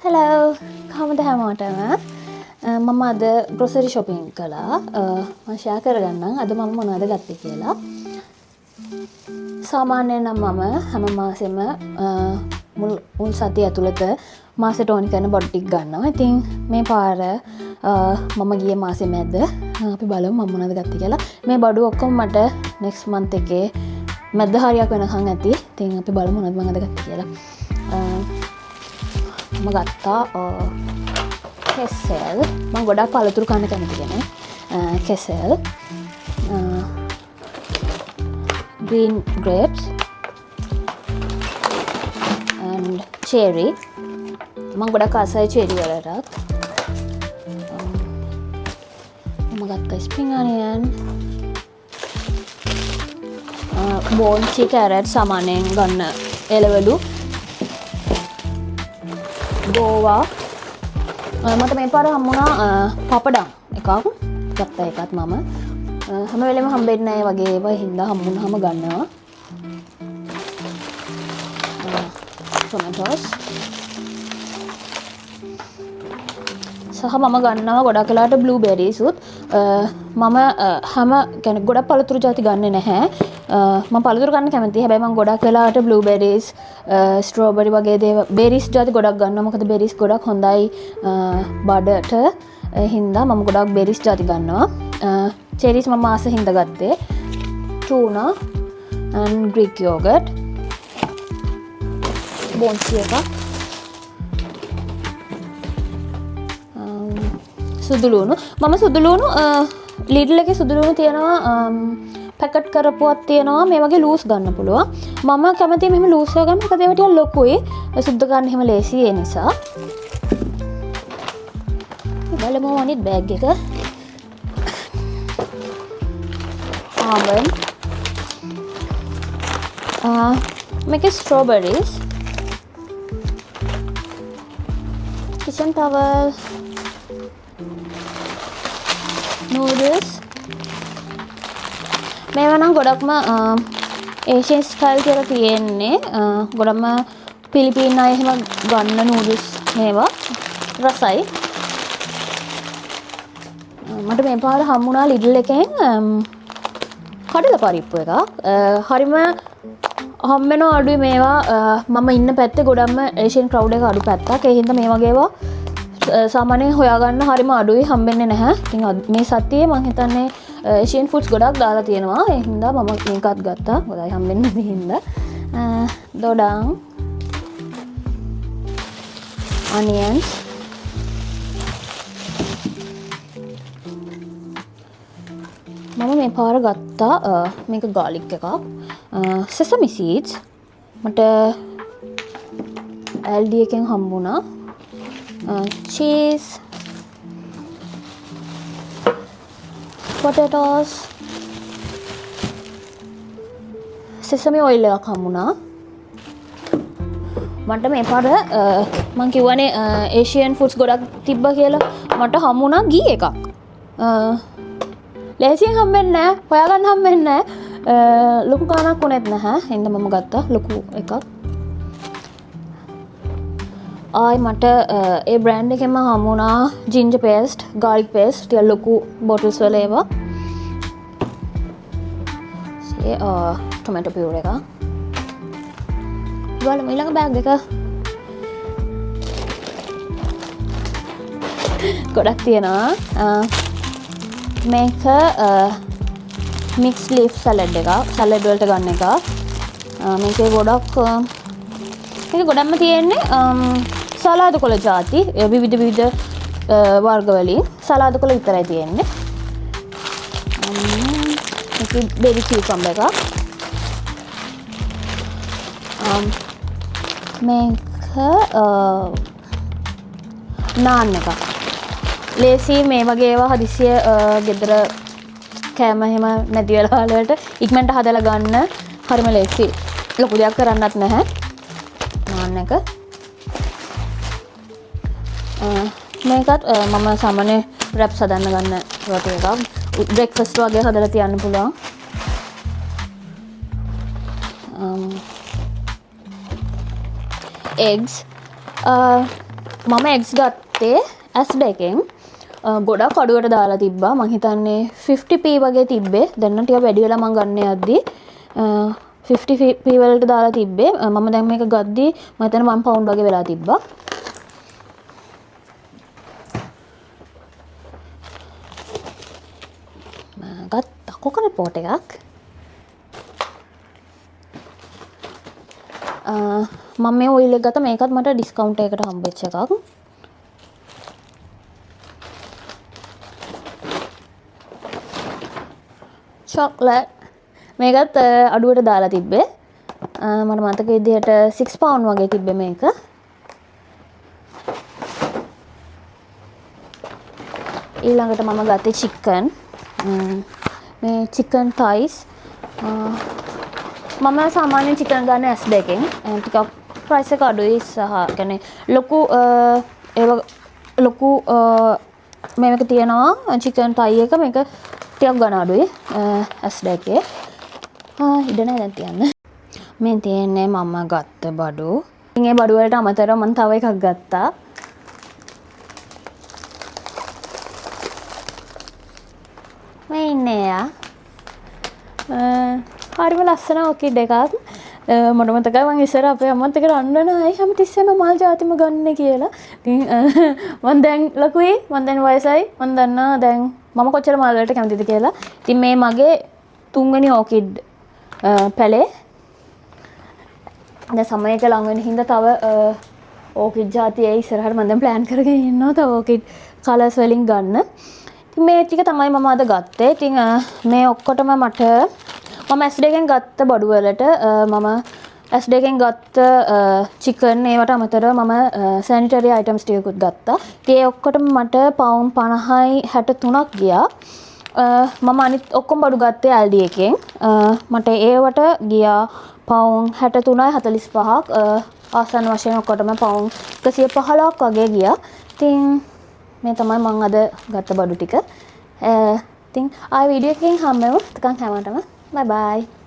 hello කොහමද හැමෝටම මම අද grocery shopping කළා මම share කරගන්නම් අද මම මොනවද ගත්තේ කියලා සාමාන්‍යයෙන් නම් මම හැම මාසෙම මුල් සතිය ඇතුළත මාසෙට ඕනි කරන බඩු ටික ගන්නවා. ඉතින් මේ පාර මම ගිය මාසෙ මැද අපි බලමු මම මොනවද ගත්තේ කියලා. මේ බඩු ඔක්කොම මට next month එකේ මැද හරියක් වෙනකන් ඇති. ඉතින් අපි බලමු මොනවද මම අද ගත්තේ කියලා. මම ගත්තා කෙසෙල්. මම ගොඩක් පළතුරු කන්න කැමති කෙනෙක්. කෙසෙල්, green grapes and cherry. මම ගොඩක් ආසයි cherry වලටත්. මම ගත්තා spring onion, බෝන්චි කැරට් සාමාන්‍යයෙන් ගන්න එළවලු, ගෝවා. මට මේ පාර හම්බුණා පපඩම් එකක්. ගත්තා එකත් මම. හැම වෙලෙම හම්බෙන්නේ නැහැ වගේ ඒවා හින්දා හම්බුනහම ගන්නවා. ටොමැටෝස්. සහ මම ගන්නවා ගොඩක් වෙලාවට බ්ලූබෙරිස් උත්. මම හැම කියන්නේ ගොඩක් පළතුරු ಜಾති ගන්නෙ නැහැ. මම පළතුරු ගන්න කැමතියි. හැබැයි මම ගොඩක් වෙලාවට බ්ලූබෙරිස්, ස්ට්‍රෝබෙරි වගේ දේවල් බෙරිස් ಜಾති ගොඩක් ගන්නවා. මොකද බෙරිස් ගොඩක් හොඳයි බඩට. හින්දා මම ගොඩක් බෙරිස් ಜಾති ගන්නවා. චෙරිස් මම ආස හින්දා ගත්තේ. tuna and greek yogurt. බොන්සි එකක්. සුදුලුණු. මම සුදුලුණු ලිඩල් එකේ සුදුලුණු තියෙනවා පැකට් කරපුවක් තියෙනවා. මේ වගේ ලූස් ගන්න පුළුවන්. මම කැමතියි මෙහෙම ලූස් එක ගන්න. මොකද ඒවා ටිකක් ලොකුයි. සුද්ධ ගන්න එහෙම ලේසි ඒ නිසා. බලමු අනිත් බෑග් එක. almond. මේකේ strawberries. kitchen towel. noodles. මේවා නම් ගොඩක්ම ඒෂියන් ස්ටයිල් කියලා තියෙන්නේ. ගොඩක්ම පිලිපීන් අය එහෙම ගන්න නූඩල්ස් මේවා රසයි. මට මේ පාර හම්බුණා ලිඩල් එකෙන් කඩල පරිප්පු එකක්. හරිම හම්බෙන අඩුයි මේවා. මම ඉන්න පැත්තේ ගොඩක්ම ඒෂියන් ක්‍රවුඩ් එක අඩු පැත්තක්. ඒ හින්දා මේ වගේ ඒවා සාමාන්‍යයෙන් හොයාගන්න හරිම අඩුයි, හම්බෙන්නේ නැහැ. ඉතින් මේ සතියේ මම හිතන්නේ ඒෂියන් ෆුඩ්ස් ගොඩක් දාලා තියෙනවා. ඒ හින්දා මම මේකත් ගත්තා. ගොඩයි හම්බෙන්නේ නැති හින්දා. දොඩම්, onions, මම මේ පාර ගත්තා මේක garlic එකක්. sesame seeds මට Aldi එකෙන් හම්බුණා. cheese, potatoes, sesame oil එකක් හම්බුණා. මට මේ පාර මං කිව්වනේ ඒෂියන් ෆුඩ්ස් ගොඩක් තිබ්බා කියලා. මට හම්බුණා ගී එකක්. ලේසියෙන් හම්බෙන්නේ නැහැ, හොයාගන්න හම්බෙන්නේ නැහැ. ලොකු ගාණක් උනේත් නැහැ. හින්දා මම ගත්තා ලොකු එකක්. මට ඒ බ්‍රෑන්ඩ් එකෙන්ම හම්බුණා ginger paste, garlic paste ටික ලොකු bottles වල ඒවා. tomato puree එක. බලමු ඊළඟ බෑග් එක. ගොඩක් තියෙනවා. මේක mixed leaf salad එක. salad වලට ගන්න එක. මේකේ ගොඩක්ම තියෙන්නේ සලාද කොළ ಜಾති. විවිධ වර්ග වලින් සලාද කොළ විතරයි තියෙන්නේ. මේක බේබි කියුකම්බර් එකක්. මේක නාන් එකක්. ලේසි මේ වගේ ඒවා හදිසිය ගෙදර කෑම එහෙම නැති වෙලාවල වලට ඉක්මනට හදලා ගන්න හරිම ලේසි. ලොකු දෙයක් කරන්නත් නැහැ. නාන් එක. මේකත් මම සාමාන්‍ය රැප්ස් හදන්න ගන්න රොටි එකක්. බ්‍රෙක්ෆාස්ට් වගේ හදලා තියන්න පුළුවන්. eggs. මම එක්ස් ගත්තේ ඇස් දෙකෙන් ගොඩක් අඩුවට දාලා තිබ්බා. මං හිතන්නේ 50p වගේ තිබ්බේ. දැන් නම් ටික වැඩි වෙලා මං ගන්න යද්දි 50p වලට දාලා තිබ්බේ. මම දැන් මේක ගද්දි මම හිතන්නේ 1 pound වගේ වෙලා තිබ්බා. ගත්තා කොකනට් පොට් එකක්. මම මේ ඔයිල් එක ගත්තා. මේකත් මට ඩිස්කවුන්ට් එකකට හම්බෙච්ච එකක්. චොක්ලට් මේකත් අඩුවට දාලා තිබ්බේ. මට මතක විදිහට 6 pound වගේ තිබ්බේ මේක. ඊළඟට මම ගත්තේ චිකන්. මේ චිකන් ටයිස්. මම සාමාන්‍යයෙන් චිකන් ගන්න ඇස් දෙකෙන්. ටිකක් ප්‍රයිස් එක අඩුයි සහ කියන්නේ ලොකු මේක තියෙනවා චිකන් ටයි එක මේක ටිකක් ගන්න අඩුයි ඇස් දෙකේ. ඉඩ නැහැ දැන් තියන්න. මේ තියෙන්නේ මම ගත්ත බඩු. ඉතින් ඒ බඩු වලට අමතරව මම තව එකක් ගත්තා. මේ ඉන්නේ යා. හරිම ලස්සන ඔකිඩ් එකක්. මට මතකයි මං ඉස්සර අපේ අම්මත් එක්ක රන්ඩන අය හැමතිස්සෙම මල් ජාතිම ගන්න කියලා. ඉතින් මං දැන් ලකුයි මං දැන් වයසයි මං දන්නා දැන් මම කොච්චර මල් වලට කැමතිද කියලා. ඉතින් මේ මගේ තුන්වෙනි ඕකිඩ් පැලේ. දැන් සමයක ලඟ වෙන හින්දා තව ඕකිඩ් ජාති ඒ ඉස්සරහට මම දැන් ප්ලෑන් කරගෙන ඉන්නවා තව ඕකිඩ් කලර්ස් වලින් ගන්න. ඉතින් මේ ටික තමයි මම අද ගත්තේ. ඉතින් මේ ඔක්කොටම මට මම ඇස් දෙකෙන් ගත්ත බඩු වලට මම ඇස් දෙකෙන් ගත්ත චිකන් ඒවට අමතරව මම සැනිටරි අයිටම්ස් ටිකකුත් ගත්තා. ඉතින් ඒ ඔක්කොටම මට පවුන්ඩ් 50යි 63ක් ගියා. මම අනිත් ඔක්කොම බඩු ගත්තේ ඇල්ඩි එකෙන්. මට ඒවට ගියා පවුන්ඩ් 63යි 45ක්. ආසන්න වශයෙන් ඔක්කොටම පවුන්ඩ් 115ක් වගේ ගියා. ඉතින් මේ තමයි මම අද ගත්ත බඩු ටික. ඉතින් ආයෙ වීඩියෝ එකකින් හම්බෙමු. එතකන් හැමෝටම bye bye.